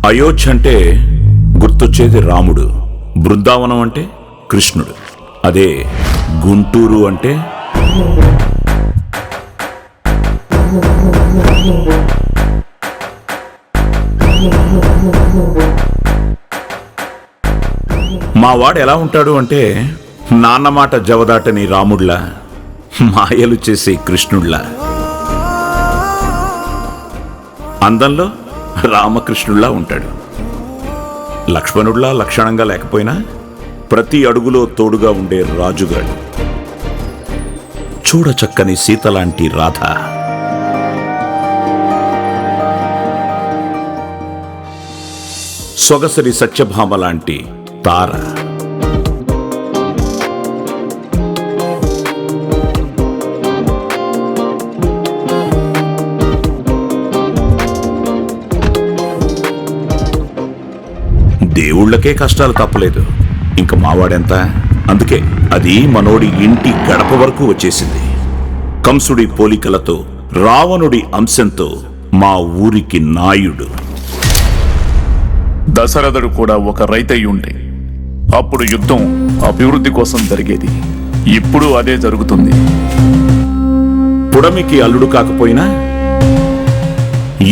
అయోధ్య అంటే గుర్తొచ్చేది రాముడు, బృందావనం అంటే కృష్ణుడు. అదే గుంటూరు అంటే మా వాడు ఎలా ఉంటాడు అంటే నాన్నమాట జవదాటని రాముడ్లా, మాయలు చేసే కృష్ణుడ్లా, అందంలో రామకృష్ణుల్లా ఉంటాడు. లక్ష్మణుడ్లా లక్షణంగా లేకపోయినా ప్రతి అడుగులో తోడుగా ఉండే రాజుగాడు. చూడచక్కని సీతలాంటి రాధ, సొగసరి సత్యభామ లాంటి తార, దేవుళ్లకే కష్టాలు తప్పలేదు, ఇంక మావాడెంత. అందుకే అది మనోడి ఇంటి గడప వరకు వచ్చేసింది. కంసుడి పోలికలతో, రావణుడి అంశంతో మా ఊరికి నాయుడు. దశరథుడు కూడా ఒక రైతయ్యి ఉంటే అప్పుడు యుద్ధం అభివృద్ధి కోసం జరిగేది. ఇప్పుడు అదే జరుగుతుంది. పుడమికి అల్లుడు కాకపోయినా,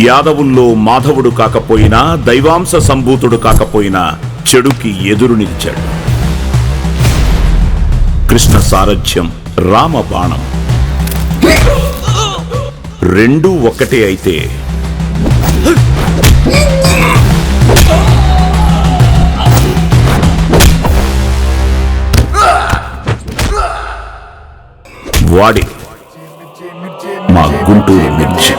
యాదవుల్లో మాధవుడు కాకపోయినా, దైవాంశ సంభూతుడు కాకపోయినా చెడుకి ఎదురు నిలిచాడు. కృష్ణ సారథ్యం, రామ బాణం రెండూ ఒక్కటే అయితే వాడి మా గుంటూరు మిర్చి.